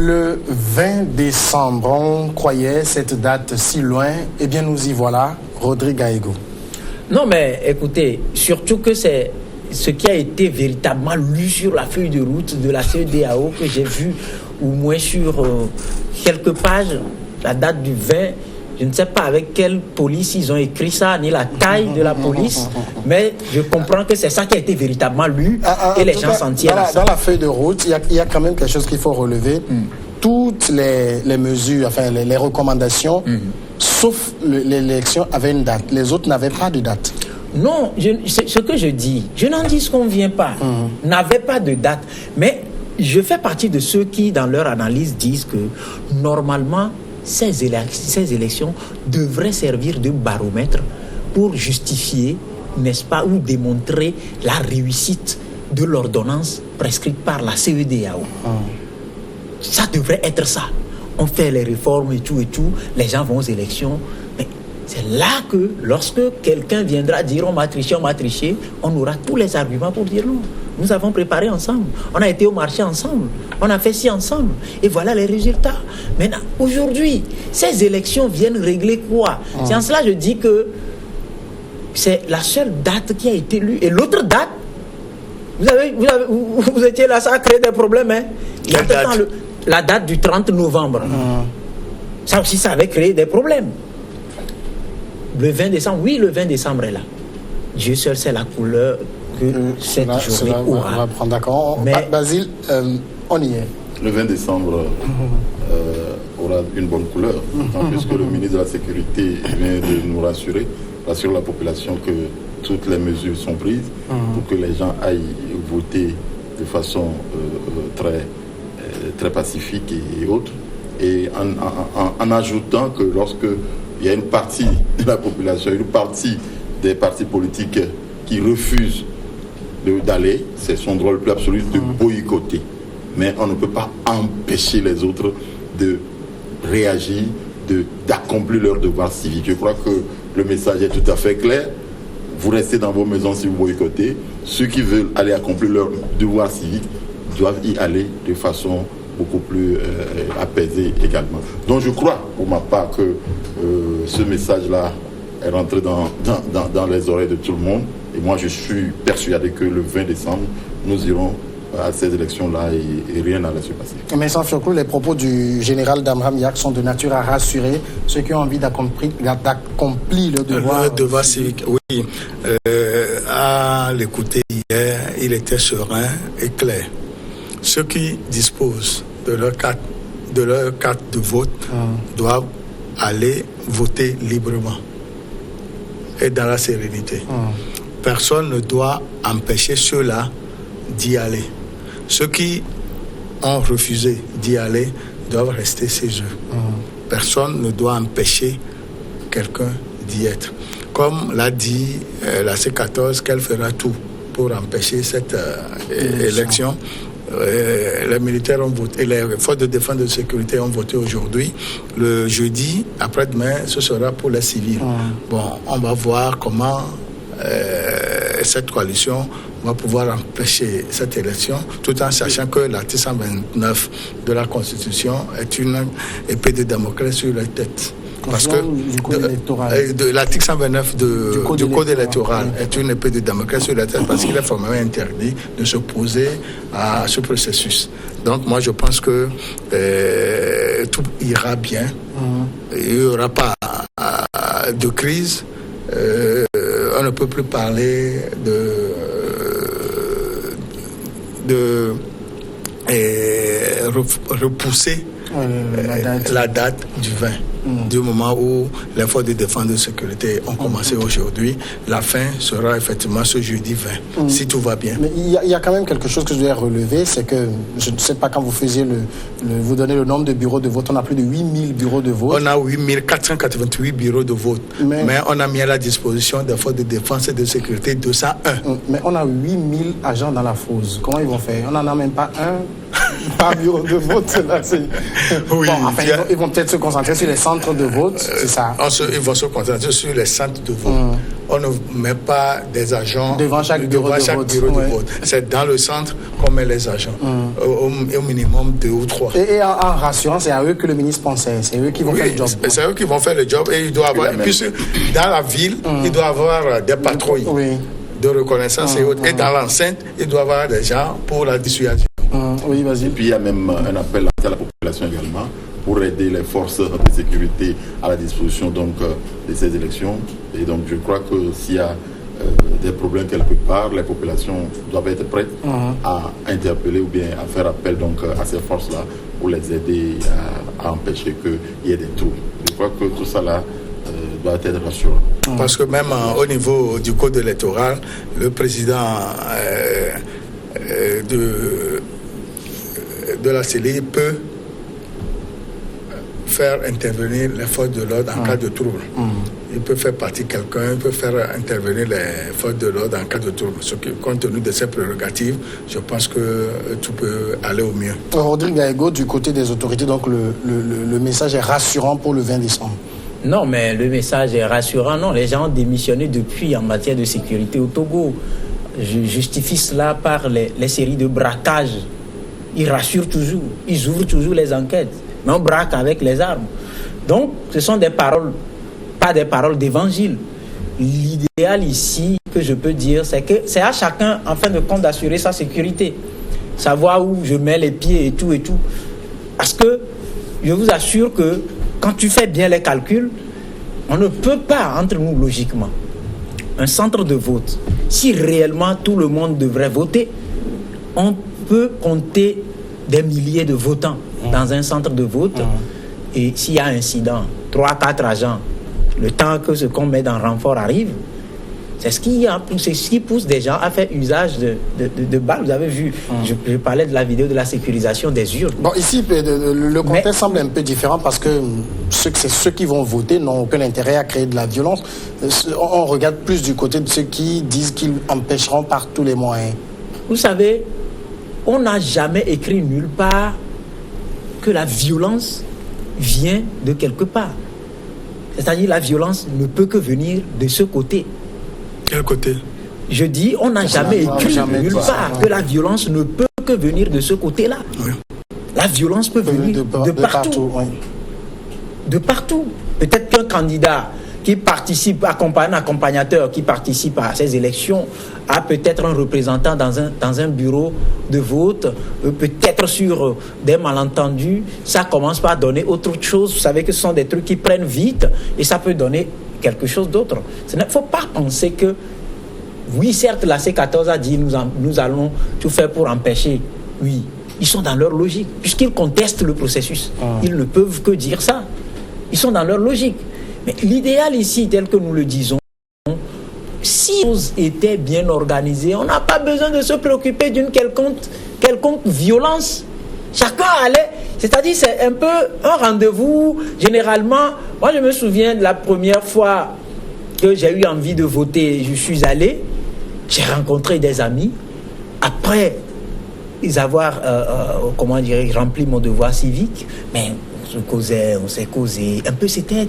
Le 20 décembre, on croyait cette date si loin. Eh bien, nous y voilà. Rodrigue Aïgo. Non, mais écoutez, surtout que c'est ce qui a été véritablement lu sur la feuille de route de la CEDEAO que j'ai vu, au moins sur quelques pages, la date du 20. Je ne sais pas avec quelle police ils ont écrit ça, ni la taille de la police, mais je comprends que c'est ça qui a été véritablement lu et les gens s'en tiennent à ça. Dans la feuille de route, il y a quand même quelque chose qu'il faut relever. Toutes les mesures, enfin les recommandations, sauf l'élection, avaient une date. Les autres n'avaient pas de date. Non, c'est ce que je dis. Je n'en dis qu'on ne vient pas. N'avait pas de date. Mais je fais partie de ceux qui, dans leur analyse, disent que normalement, ces élections devraient servir de baromètre pour justifier, n'est-ce pas, ou démontrer la réussite de l'ordonnance prescrite par la CEDEAO. Ça devrait être ça. On fait les réformes et tout, les gens vont aux élections. Mais c'est là que, lorsque quelqu'un viendra dire on m'a triché, on aura tous les arguments pour dire non. Nous avons préparé ensemble, on a été au marché ensemble, on a fait ci ensemble, et voilà les résultats. Maintenant, aujourd'hui, ces élections viennent régler quoi? C'est en cela que je dis que c'est la seule date qui a été lue. Et l'autre date, vous étiez là, ça a créé des problèmes. Hein? Il y a la date du 30 novembre. Ça aussi, ça avait créé des problèmes. Le 20 décembre, oui, le 20 décembre est là. Dieu seul sait la couleur que cette journée aura. D'accord. Mais Basile, on y est. Le 20 décembre aura une bonne couleur, puisque le ministre de la Sécurité vient de nous rassurer la population que toutes les mesures sont prises pour que les gens aillent voter de façon très pacifique et autres. Et en ajoutant que lorsque il y a une partie de la population, une partie des partis politiques qui refusent d'aller, c'est son droit le plus absolu de boycotter. Mais on ne peut pas empêcher les autres de réagir, d'accomplir leur devoir civique. Je crois que le message est tout à fait clair. Vous restez dans vos maisons si vous boycottez. Ceux qui veulent aller accomplir leur devoir civique doivent y aller de façon beaucoup plus apaisée également. Donc je crois, pour ma part, que ce message-là est rentré dans les oreilles de tout le monde. Et moi, je suis persuadé que le 20 décembre, nous irons à ces élections-là et rien n'allait se passer. Mais sans surcroît, les propos du général Damram Yak sont de nature à rassurer ceux qui ont envie d'accomplir le devoir. Le devoir civique, oui. À l'écouter hier, il était serein et clair. Ceux qui disposent de leur carte de vote doivent aller voter librement et dans la sérénité. Personne ne doit empêcher ceux-là d'y aller. Ceux qui ont refusé d'y aller doivent rester chez eux. Personne ne doit empêcher quelqu'un d'y être. Comme l'a dit la C14, qu'elle fera tout pour empêcher cette élection. Les militaires ont voté, les forces de défense et de sécurité ont voté aujourd'hui. Le jeudi, après-demain, ce sera pour les civils. Bon, on va voir comment cette coalition va pouvoir empêcher cette élection, tout en sachant que l'article 129 de la Constitution est une épée de Damoclès sur la tête. Parce que l'article 129 du Code électoral est une épée de Damoclès sur la tête parce qu'il est formellement interdit de s'opposer à ce processus. Donc moi je pense que tout ira bien. Il n'y aura pas de crise. On ne peut plus parler de repousser la date du 20. Du moment où les forces de défense et de sécurité ont commencé aujourd'hui, la fin sera effectivement ce jeudi 20, si tout va bien. Mais il y a quand même quelque chose que je dois relever, c'est que, je ne sais pas quand vous faisiez vous donnez le nombre de bureaux de vote, on a plus de 8000 bureaux de vote. On a 8488 bureaux de vote, mais on a mis à la disposition des forces de défense et de sécurité 201. Mais on a 8000 agents dans la fosse. Comment ils vont faire? On n'en a même pas un par bureau de vote. Là, oui, bon, enfin, ils vont peut-être se concentrer sur les centres de vote, c'est ça. Ils vont se concentrer sur les centres de vote. on ne met pas des agents devant chaque bureau de vote. C'est dans le centre qu'on met les agents, au minimum 2 ou 3. Et en rassurant, c'est à eux que le ministre pensait. C'est eux qui vont faire le job. C'est eux qui vont faire le job et il doit avoir. Puisque dans la ville, il doit avoir des patrouilles de reconnaissance et autres. Et dans l'enceinte, il doit avoir des gens pour la dissuasion. Oui, vas-y. Et puis il y a même un appel à la population également pour aider les forces de sécurité à la disposition donc de ces élections. Et donc je crois que s'il y a des problèmes quelque part, les populations doivent être prêtes à interpeller ou bien à faire appel donc à ces forces-là pour les aider à empêcher qu'il y ait des troubles. Je crois que tout ça là doit être rassurant. Parce que même au niveau du code électoral, le président de la CELI peut faire intervenir les forces de l'ordre en cas de trouble. Il peut faire partie quelqu'un, il peut faire intervenir les forces de l'ordre en cas de trouble. Ce qui, compte tenu de ces prérogatives, je pense que tout peut aller au mieux. Rodrigue Gaego, du côté des autorités, donc le message est rassurant pour le 20 décembre. Non, mais le message est rassurant. Non, les gens ont démissionné depuis en matière de sécurité au Togo. Je justifie cela par les séries de braquages. Ils rassurent toujours, ils ouvrent toujours les enquêtes, mais on braque avec les armes. Donc, ce sont des paroles, pas des paroles d'évangile. L'idéal ici, que je peux dire, c'est que c'est à chacun, en fin de compte, d'assurer sa sécurité. Savoir où je mets les pieds et tout et tout. Parce que, je vous assure que, quand tu fais bien les calculs, on ne peut pas, entre nous, logiquement, un centre de vote, si réellement tout le monde devrait voter, on peut compter des milliers de votants dans un centre de vote. Et s'il y a un incident, 3-4 agents, le temps que ce qu'on met dans renfort arrive, c'est ce qui pousse des gens à faire usage de balles. Vous avez vu, je parlais de la vidéo de la sécurisation des urnes. Bon, ici, le contexte semble un peu différent parce que ceux qui vont voter n'ont aucun intérêt à créer de la violence. On regarde plus du côté de ceux qui disent qu'ils empêcheront par tous les moyens. Vous savez, on n'a jamais écrit nulle part que la violence vient de quelque part. C'est-à-dire la violence ne peut que venir de ce côté. Quel côté? Je dis, on n'a jamais écrit nulle part que la violence ne peut que venir de ce côté-là. Oui. La violence peut venir de partout. De partout. Peut-être qu'un candidat qui participe, un accompagnateur qui participe à ces élections a peut-être un représentant dans un bureau de vote, peut-être sur des malentendus, ça commence par donner autre chose. Vous savez que ce sont des trucs qui prennent vite et ça peut donner quelque chose d'autre. Il ne faut pas penser que, oui, certes, la C14 a dit nous allons tout faire pour empêcher. Oui, ils sont dans leur logique, puisqu'ils contestent le processus. Ils ne peuvent que dire ça. Ils sont dans leur logique. Mais l'idéal ici, tel que nous le disons, si les choses étaient bien organisées, on n'a pas besoin de se préoccuper d'une quelconque violence. Chacun allait, c'est-à-dire c'est un peu un rendez-vous. Généralement, moi je me souviens de la première fois que j'ai eu envie de voter, je suis allé, j'ai rencontré des amis. Après avoir, rempli mon devoir civique, mais on s'est causé, un peu c'était...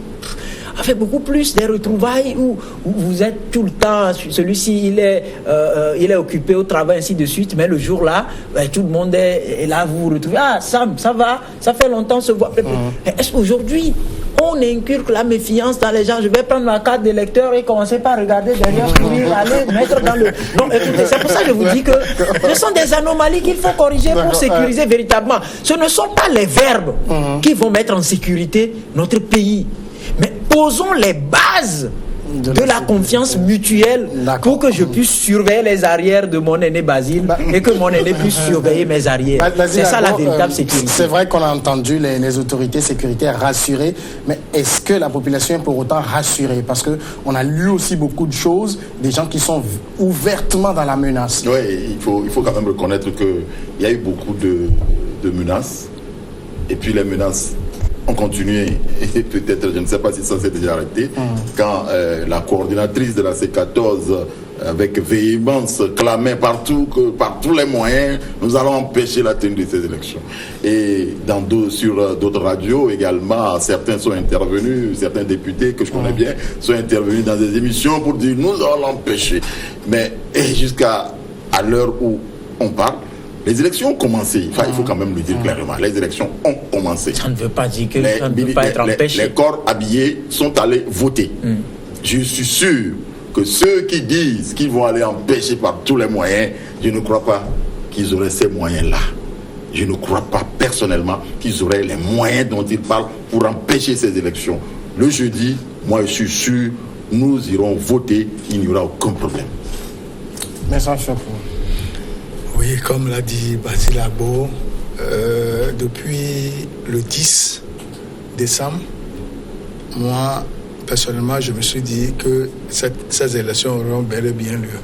fait beaucoup plus des retrouvailles où vous êtes tout le temps, celui-ci il est occupé au travail, ainsi de suite, mais le jour-là, tout le monde est là, vous vous retrouvez, Sam, ça va, ça fait longtemps se voir. Est-ce qu'aujourd'hui, on inculque la méfiance dans les gens? Je vais prendre ma carte d'électeur et commencer par regarder derrière, courir, aller mettre dans le... Non, écoutez, c'est pour ça que je vous dis que ce sont des anomalies qu'il faut corriger pour sécuriser véritablement. Ce ne sont pas les verbes qui vont mettre en sécurité notre pays. Mais posons les bases de la confiance mutuelle pour que je puisse surveiller les arrières de mon aîné Basile et que mon aîné puisse surveiller mes arrières. C'est ça la véritable sécurité. C'est vrai qu'on a entendu les autorités sécuritaires rassurées, mais est-ce que la population est pour autant rassurée? Parce qu'on a lu aussi beaucoup de choses, des gens qui sont ouvertement dans la menace. Oui, il faut quand même reconnaître qu'il y a eu beaucoup de menaces, et puis les menaces ont continué, et peut-être, je ne sais pas si ça s'est déjà arrêté, quand la coordinatrice de la C14 avec véhémence, clamait partout que par tous les moyens, nous allons empêcher la tenue de ces élections. Et sur d'autres radios également, certains sont intervenus, certains députés que je connais bien, sont intervenus dans des émissions pour dire nous allons l'empêcher. Mais jusqu'à l'heure où on parle, les élections ont commencé. Enfin, il faut quand même le dire clairement. Les élections ont commencé. Ça ne veut pas dire que ça ne peut pas être empêché. Les corps habillés sont allés voter. Je suis sûr que ceux qui disent qu'ils vont aller empêcher par tous les moyens, je ne crois pas qu'ils auraient ces moyens-là. Je ne crois pas personnellement qu'ils auraient les moyens dont ils parlent pour empêcher ces élections. Le jeudi, moi je suis sûr, nous irons voter, il n'y aura aucun problème. Message chapeau. Oui, comme l'a dit Basile Agbo, depuis le 10 décembre, moi, personnellement, je me suis dit que ces élections auront bel et bien lieu.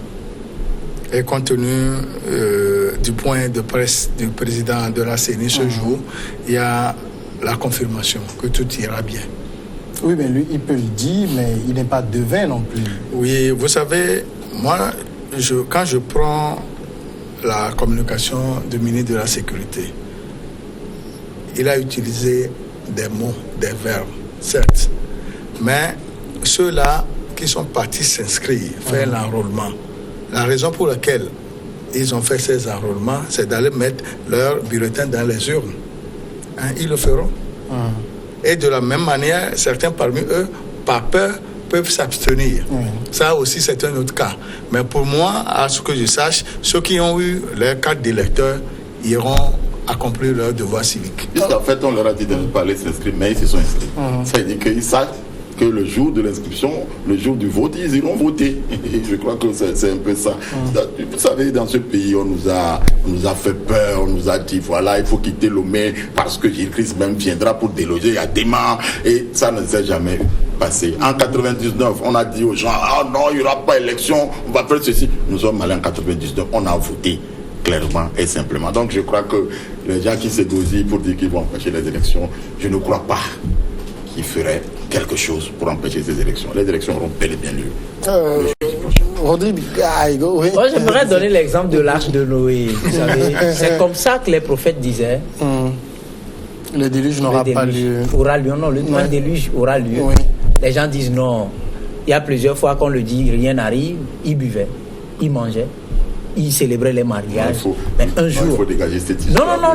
Et compte tenu du point de presse du président de la CENI ce jour, il y a la confirmation que tout ira bien. Oui, mais lui, il peut le dire, mais il n'est pas devin non plus. Oui, vous savez, moi, quand je prends la communication du ministre de la Sécurité, il a utilisé des mots, des verbes, certes. Mais ceux-là qui sont partis s'inscrire, faire l'enrôlement, la raison pour laquelle ils ont fait ces enrôlements, c'est d'aller mettre leur bulletin dans les urnes. Ils le feront. Et de la même manière, certains parmi eux, par peur, peuvent s'abstenir. Ça aussi, c'est un autre cas. Mais pour moi, à ce que je sache, ceux qui ont eu leur carte d'électeur iront accomplir leur devoir civique. En fait, on leur a dit de ne pas aller s'inscrire, mais ils se sont inscrits. Ça veut dire qu'ils savent que le jour de l'inscription, le jour du vote, ils iront voter. Et je crois que c'est un peu ça. Vous savez, dans ce pays, on nous a fait peur, on nous a dit, voilà, il faut quitter Lomé parce que Jésus-Christ même viendra pour déloger à Déma. Et ça ne s'est jamais passé. En 99, on a dit aux gens, ah non, il n'y aura pas élection, on va faire ceci. Nous sommes allés en 99, on a voté clairement et simplement. Donc je crois que les gens qui se dosent pour dire qu'ils vont empêcher les élections, je ne crois pas qu'ils feraient quelque chose pour empêcher ces élections. Les élections auront bel et bien lieu. Rodrigue, oui. Moi, j'aimerais donner l'exemple de l'arche de Noé. Vous savez, c'est comme ça que les prophètes disaient. Le déluge n'aura pas lieu. Aura lieu, non, le déluge aura lieu. Oui. Les gens disent non. Il y a plusieurs fois qu'on le dit, rien n'arrive. Ils buvaient, ils mangeaient, ils célébraient les mariages. Mais un jour. Il faut dégager cette histoire. Non.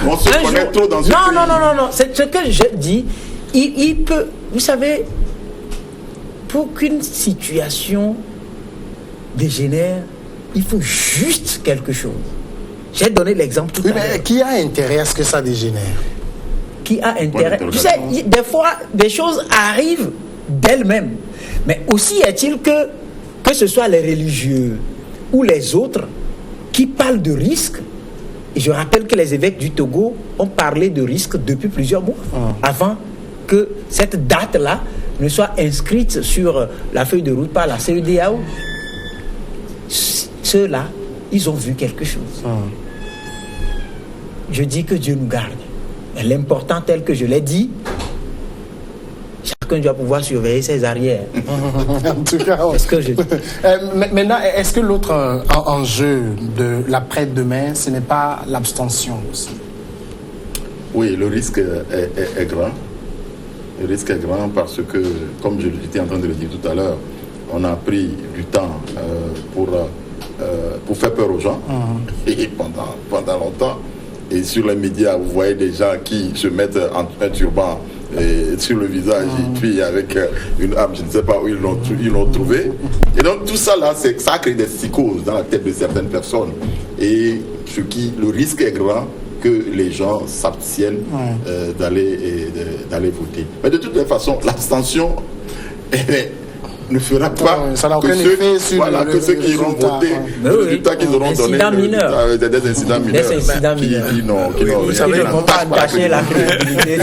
On se connaît trop dans ce pays. Non. C'est ce que je dis. Il peut, vous savez, pour qu'une situation dégénère, il faut juste quelque chose. J'ai donné l'exemple tout à l'heure. Mais qui a intérêt à ce que ça dégénère? Qui a intérêt? Tu sais, des fois, des choses arrivent d'elles-mêmes. Mais aussi est-il que ce soit les religieux ou les autres qui parlent de risques. Et je rappelle que les évêques du Togo ont parlé de risques depuis plusieurs mois, avant que cette date-là ne soit inscrite sur la feuille de route par la CEDEAO. Ceux-là, ils ont vu quelque chose. Je dis que Dieu nous garde. Mais l'important, tel que je l'ai dit, chacun doit pouvoir surveiller ses arrières. En tout cas, c'est ce que je dis. Maintenant, est-ce que l'autre enjeu de l'après-demain, ce n'est pas l'abstention aussi? Oui, le risque est grand. Le risque est grand parce que, comme j'étais en train de le dire tout à l'heure, on a pris du temps pour faire peur aux gens et pendant longtemps. Et sur les médias, vous voyez des gens qui se mettent un turban sur le visage et puis avec une arme, je ne sais pas où ils l'ont trouvé. Et donc tout ça là, ça crée des psychoses dans la tête de certaines personnes. Et le risque est grand que les gens s'abstiennent d'aller voter. Mais de toutes les façons, l'abstention ne fera pas ça n'a aucun effet sur que ceux qui iront voter, le résultat qu'ils auront donné, des incidents mineurs. Vous savez, ils ne vont pas cacher la crédibilité.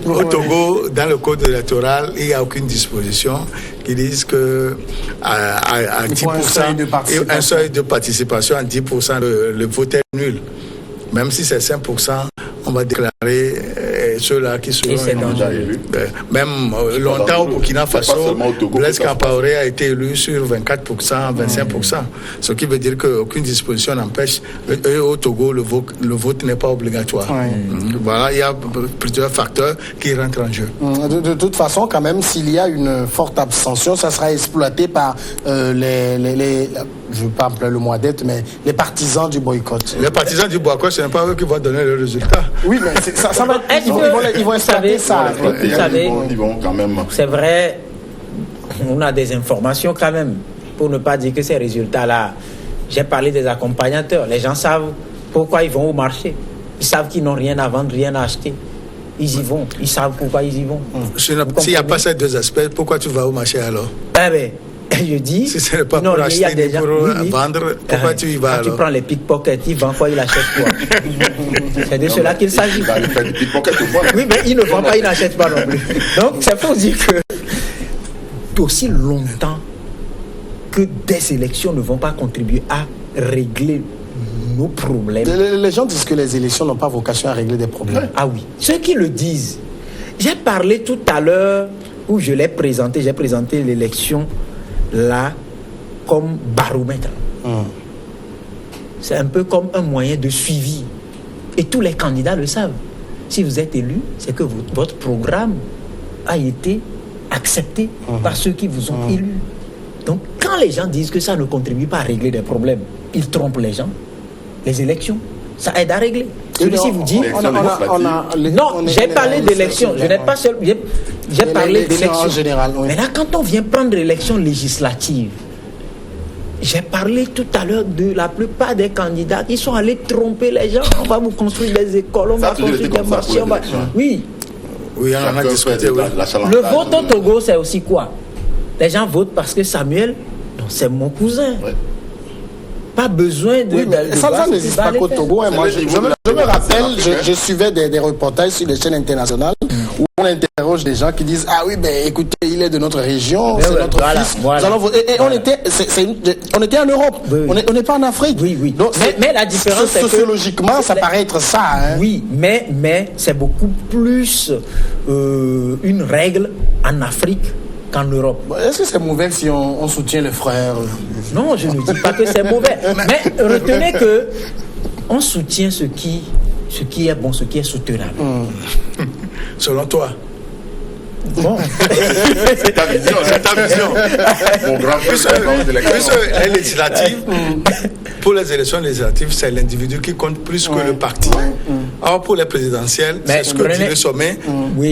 Au Togo, dans le code électoral, il n'y a aucune disposition qui dise que à 10%, un seuil de participation à 10%, le vote est nul. Même si c'est 5%, on va déclarer ceux-là qui seront déjà élus. Même longtemps au Burkina Faso, Blaise Compaoré a été élu sur 24%, 25%. Ce qui veut dire qu'aucune disposition n'empêche. Et au Togo, le vote n'est pas obligatoire. Voilà, il y a plusieurs facteurs qui rentrent en jeu. De toute façon, quand même, s'il y a une forte abstention, ça sera exploité par les je ne veux pas appeler le mot d'être, mais les partisans du boycott. Les partisans du boycott, ce n'est pas eux qui vont donner le résultat. Oui, mais ça va. Ils vont exploiter ça. Vous savez, ils vont quand même. C'est vrai, on a des informations quand même, pour ne pas dire que ces résultats-là. J'ai parlé des accompagnateurs. Les gens savent pourquoi ils vont au marché. Ils savent qu'ils n'ont rien à vendre, rien à acheter. Ils y vont. Ils savent pourquoi ils y vont. S'il n'y a pas ces deux aspects, pourquoi tu vas au marché alors? Eh bien, je dis... Si ce n'est pas pour acheter ni pour vendre, pourquoi tu y vas alors? Tu prends les pickpockets, ils vendent quoi, ils achètent quoi? C'est de cela qu'il s'agit. Oui, mais ils ne vendent pas, ils n'achètent pas non plus. Donc, c'est pour dire que aussi longtemps que des élections ne vont pas contribuer à régler nos problèmes. Les gens disent que les élections n'ont pas vocation à régler des problèmes. Ah oui, ceux qui le disent. J'ai parlé tout à l'heure où j'ai présenté l'élection là comme baromètre. C'est un peu comme un moyen de suivi. Et tous les candidats le savent. Si vous êtes élu, c'est que votre programme a été accepté par ceux qui vous ont élus. Donc, quand les gens disent que ça ne contribue pas à régler des problèmes, ils trompent les gens. Les élections, ça aide à régler. Celui-ci vous dit... Non, j'ai parlé d'élections. Je n'ai pas seul... J'ai parlé d'élections en général. Oui. Mais là, quand on vient prendre l'élection législative, j'ai parlé tout à l'heure de la plupart des candidats qui sont allés tromper les gens. On va vous construire des écoles, on va construire des marchés. Oui. Oui, on a discuté. Le vote au Togo, c'est aussi quoi? Les gens votent parce que Samuel, non, c'est mon cousin. Ouais. Pas besoin de... Oui, mais ça n'existe pas qu'au Togo. Hein. Moi, je me rappelle, je suivais des reportages sur les chaînes internationales où on interroge des gens qui disent « Ah oui, ben écoutez, il est de notre région, c'est notre fils. Voilà. Et on était en Europe, on n'est pas en Afrique. Oui, oui. Donc, mais la différence, c'est que... Sociologiquement, ça paraît être ça. Hein. Oui, mais c'est beaucoup plus une règle en Afrique qu'en Europe. Est-ce que c'est mauvais si on soutient les frères? Non, je ne dis pas que c'est mauvais. Mais retenez que on soutient ce qui est bon, ce qui est soutenable. Selon toi? Bon. C'est ta vision, Mon grand frère, les législatives, pour les élections législatives, c'est l'individu qui compte plus que le parti. Or, pour les présidentielles, c'est ce que dit le sommet,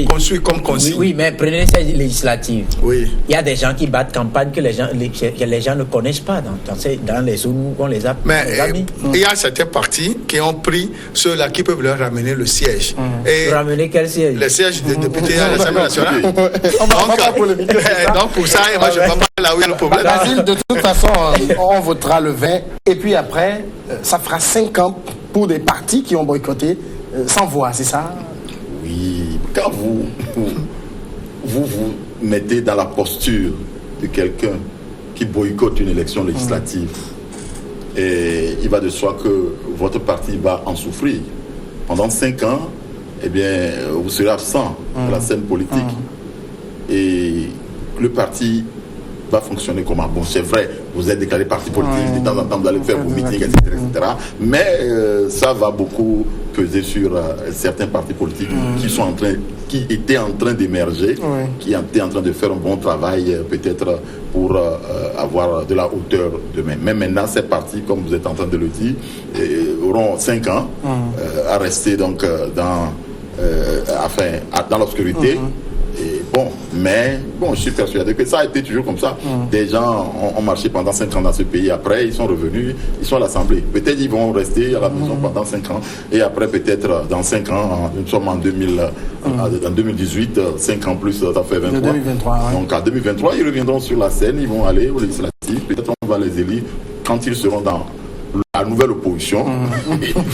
construit comme consigne. Oui, mais prenez ces législatives. Oui. Il y a des gens qui battent campagne que les gens ne connaissent pas dans les zones où on les a mis. Il y a certains partis qui ont pris ceux-là qui peuvent leur ramener le siège. Et ramener quel siège? Le siège des députés à l'Assemblée nationale. Donc pour ça, moi je ne vois pas là où il y a le problème. Basile, de toute façon, on votera le 20 et puis après, ça fera 5 ans pour des partis qui ont boycotté sans voix, c'est ça? Oui, quand vous mettez dans la posture de quelqu'un qui boycotte une élection législative, et il va de soi que votre parti va en souffrir. Pendant 5 ans, eh bien, vous serez absent de la scène politique. Et le parti va fonctionner comment? Bon, c'est vrai, vous êtes déclaré parti politique, de temps en temps vous allez faire vos meetings, etc. Mais ça va beaucoup peser sur certains partis politiques qui étaient en train d'émerger, qui étaient en train de faire un bon travail, peut-être pour avoir de la hauteur demain. Mais maintenant, ces partis, comme vous êtes en train de le dire, auront 5 ans à rester donc dans l'obscurité. Et je suis persuadé que ça a été toujours comme ça. Des gens ont marché pendant 5 ans dans ce pays. Après, ils sont revenus, ils sont à l'Assemblée. Peut-être ils vont rester à la maison pendant 5 ans. Et après, peut-être dans 5 ans, nous sommes en 2018, 5 ans plus, ça fait 23. 2023, Donc en 2023, ils reviendront sur la scène, ils vont aller aux législatives. Peut-être on va les élire quand ils seront dans la nouvelle opposition,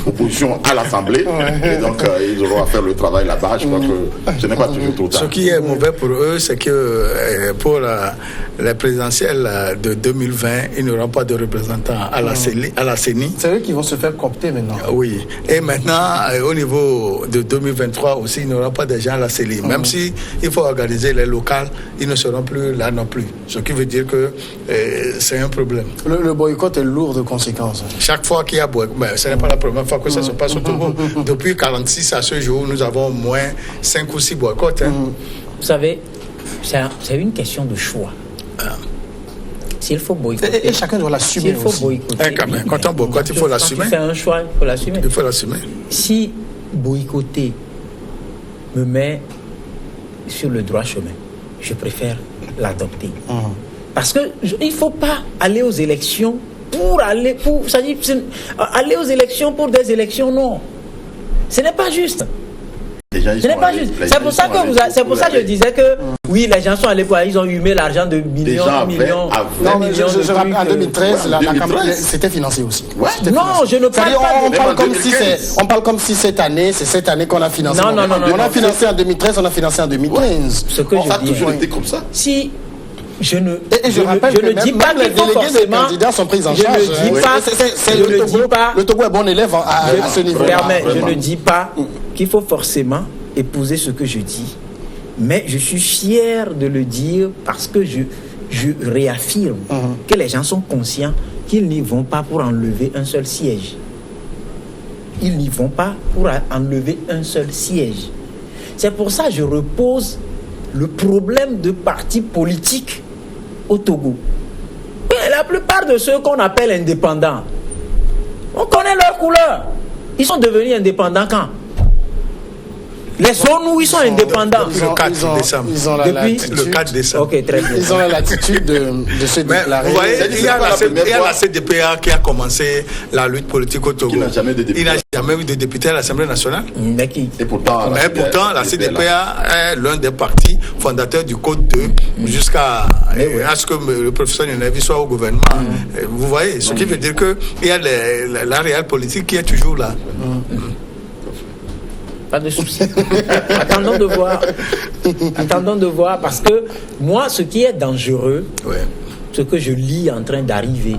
opposition à l'Assemblée, et donc ils auront à faire le travail là-bas. Je crois que ce n'est pas toujours trop tard. Ce qui est mauvais pour eux, c'est que pour la présidentielle de 2020, ils n'auront pas de représentants à la CENI. C'est eux qui vont se faire coopter maintenant. Oui. Et maintenant, au niveau de 2023 aussi, ils n'auront pas de gens à la CENI. Même si il faut organiser les locales, ils ne seront plus là non plus. Ce qui veut dire que c'est un problème. Le boycott est lourd de conséquences. Chaque fois qu'il y a boycott, ce n'est pas la première fois que ça se passe au Togo. Depuis 1946 à ce jour, nous avons au moins 5 ou 6 boycotts. Vous savez, c'est une question de choix. S'il faut boycotter. Et chacun doit l'assumer. S'il faut boycotter. Quand on boycotte, il faut l'assumer. Quand tu fais un choix, il faut l'assumer. Il faut l'assumer. Si boycotter me met sur le droit chemin, je préfère l'adopter. Parce qu'il ne faut pas aller aux élections aller aux élections pour des élections, non. Ce n'est pas juste. Ce n'est pas juste. C'est pour ça que je disais que oui, les gens sont allés pour ils ont humé l'argent de millions. Non, mais je rappelle, en 2013, la campagne, c'était financé aussi. Ouais. Non, je ne parle pas. On parle comme si cette année, c'est cette année qu'on a financé. Non. On a financé en 2013, on a financé en 2015. Ce que ça a toujours été comme ça. Si je ne dis pas que les délégués des candidats sont pris en charge. Je ne dis pas. Le Togo est bon élève à ce niveau-là. Je ne dis pas qu'il faut forcément épouser ce que je dis, mais je suis fier de le dire parce que je réaffirme que les gens sont conscients qu'ils n'y vont pas pour enlever un seul siège. Ils n'y vont pas pour enlever un seul siège. C'est pour ça que je repose le problème de partis politiques au Togo. Mais la plupart de ceux qu'on appelle indépendants, on connaît leur couleur. Ils sont devenus indépendants quand? Les zones où ils sont indépendants. Le 4 décembre. Ils ont la latitude. Le 4 décembre. Ok, très bien. Ils ont la latitude de se déclarer. Vous voyez, il y a la CDPA qui a commencé la lutte politique au Togo. Il n'a jamais de député. Il n'a jamais eu de député à l'Assemblée nationale. Et pourtant, la CDPA est l'un des partis fondateurs du Code 2 jusqu'à ce que le professeur Nenevi soit au gouvernement. Vous voyez, ce qui veut dire qu'il y a la réelle politique qui est toujours là. Pas de souci. Attendons de voir, parce que moi, ce qui est dangereux, ce que je lis en train d'arriver,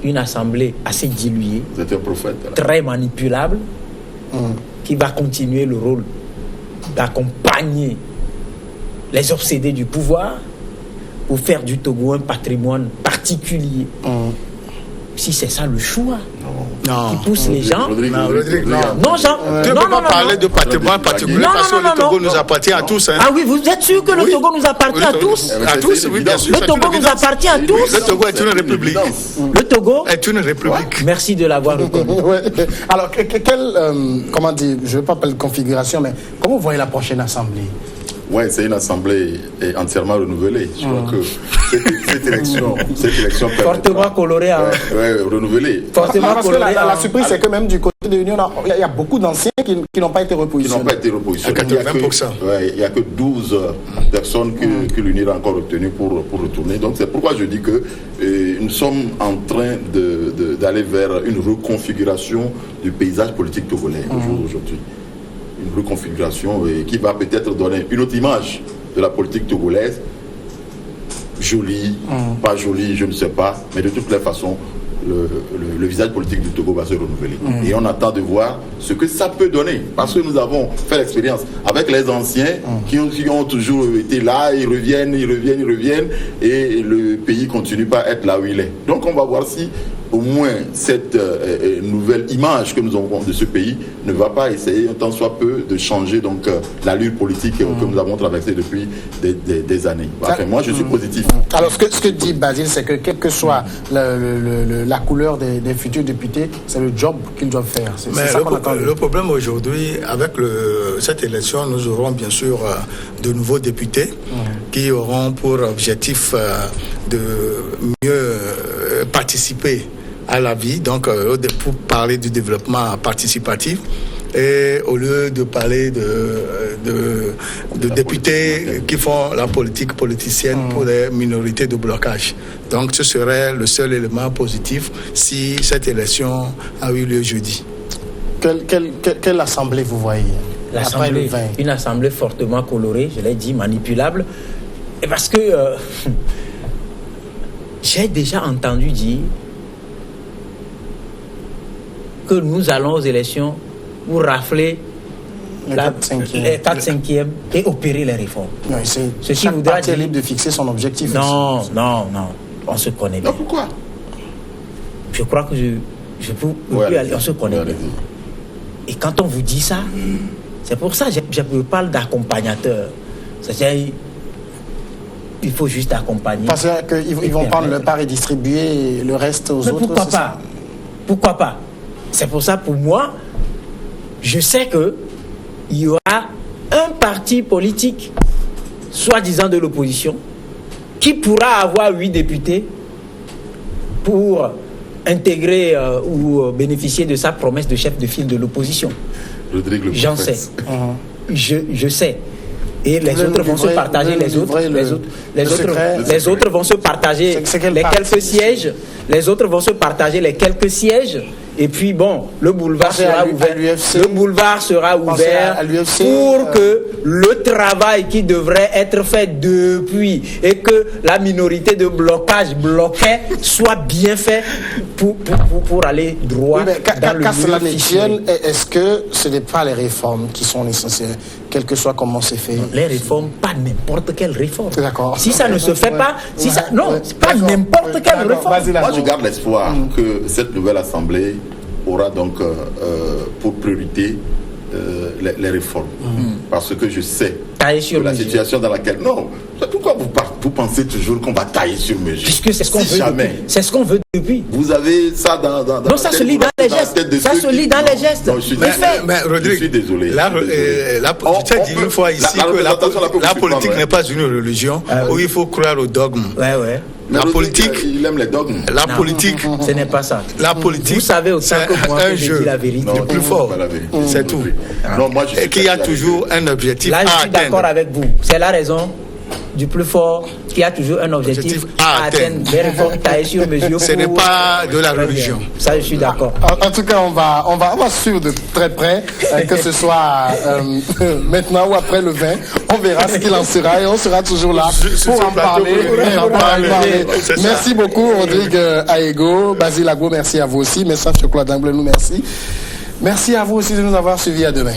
une assemblée assez diluée, vous êtes un prophète, très manipulable, qui va continuer le rôle d'accompagner les obsédés du pouvoir pour faire du Togo un patrimoine particulier. Si c'est ça le choix qui pousse les gens. Non, Jean. Tu ne peux pas parler de patrimoine particulier parce que le Togo nous appartient à tous. Ah oui, vous êtes sûr que le Togo nous appartient à tous? À tous, oui, bien sûr. Le Togo nous appartient à tous. Le Togo est une république. Le Togo est une république. Merci de l'avoir reconnu. Alors, comment dire, je ne veux pas parler de configuration, mais comment vous voyez la prochaine assemblée? Oui, c'est une assemblée entièrement renouvelée. Je crois que cette élection fortement colorée. Renouvelée. Fortement colorée. Parce que la surprise, c'est que même du côté de l'Union, il y a beaucoup d'anciens qui n'ont pas été repositionnés. Il n'y a que 12 personnes que l'Union a encore retenues pour retourner. Donc c'est pourquoi je dis que nous sommes en train d'aller vers une reconfiguration du paysage politique togolais aujourd'hui. Une reconfiguration qui va peut-être donner une autre image de la politique togolaise. Jolie, pas jolie, je ne sais pas, mais de toutes les façons, le visage politique du Togo va se renouveler. Et on attend de voir ce que ça peut donner. Parce que nous avons fait l'expérience avec les anciens qui ont toujours été là, ils reviennent, et le pays continue pas à être là où il est. Donc on va voir si au moins cette nouvelle image que nous avons de ce pays ne va pas essayer, tant soit peu, de changer l'allure politique que nous avons traversée depuis des années. Enfin, moi, je suis positif. Alors, ce que dit Basile, c'est que quelle que soit la couleur des futurs députés, c'est le job qu'ils doivent faire. C'est ça qu'on attend. Le problème aujourd'hui, avec cette élection, nous aurons bien sûr de nouveaux députés qui auront pour objectif de mieux participer à la vie, donc pour parler du développement participatif, et au lieu de parler de députés qui font la politique politicienne pour les minorités de blocage. Donc ce serait le seul élément positif si cette élection a eu lieu jeudi. Quelle assemblée vous voyez après le 20? Une assemblée fortement colorée, je l'ai dit, manipulable. Et parce que j'ai déjà entendu dire que nous allons aux élections pour rafler les 4/5e et opérer les réformes. Oui, c'est chaque parti est libre de fixer son objectif. Non, on se connaît bien. Non, pourquoi? Je crois que je peux aller, on se connaît bien. Et quand on vous dit ça, c'est pour ça que je parle d'accompagnateur. C'est-à-dire, il faut juste accompagner. Parce qu'ils vont prendre le part et distribuer le reste aux autres. Pourquoi pas? Pourquoi pas? C'est pour ça, pour moi, je sais qu'il y aura un parti politique, soi-disant de l'opposition, qui pourra avoir 8 députés pour intégrer ou bénéficier de sa promesse de chef de file de l'opposition. J'en sais. Je sais. Et les autres vont se partager les autres vont se partager les quelques sièges. Les autres vont se partager les quelques sièges. Et puis bon, le boulevard sera ouvert. Le boulevard sera ouvert pour que le travail qui devrait être fait depuis et que la minorité de blocage bloquait soit bien fait pour aller droit dans le mur. Est-ce que ce n'est pas les réformes qui sont essentielles, quel que soit comment c'est fait? Les réformes, pas n'importe quelle réforme. D'accord. Si ça ne se fait pas, pas n'importe quelle réforme. Moi, je garde l'espoir que cette nouvelle assemblée aura donc pour priorité les réformes. Parce que je sais que la situation dans laquelle... Non, pourquoi vous pensez toujours qu'on va tailler sur mesure? Puisque c'est ce qu'on veut jamais. C'est ce qu'on veut depuis. Vous avez ça dans non, ça se lit dans les gestes. Ça se lit dans les gestes. Mais Rodrigue, je suis désolé. Je t'ai dit une fois ici que la politique n'est pas une religion où il faut croire au dogme. Ouais. La politique, il aime les dogmes. La politique, ce n'est pas ça. La politique, vous savez autant que moi que je dis la vérité. Le plus fort, c'est tout. Et qu'il y a toujours un objectif à atteindre. Là, je suis d'accord avec vous. C'est la raison du plus fort qui a toujours un objectif à atteindre. Les réformes taillées sur mesure. Ce n'est pas de la religion. Ça, je suis d'accord. En tout cas, on va suivre de très près, que ce soit maintenant ou après le 20. On verra ce qu'il en sera et on sera toujours là pour en parler. Merci beaucoup, Rodrigue Aego, Basile Agbo, merci à vous aussi. Message Chocolat d'Angle, nous merci. Merci à vous aussi de nous avoir suivis. À demain.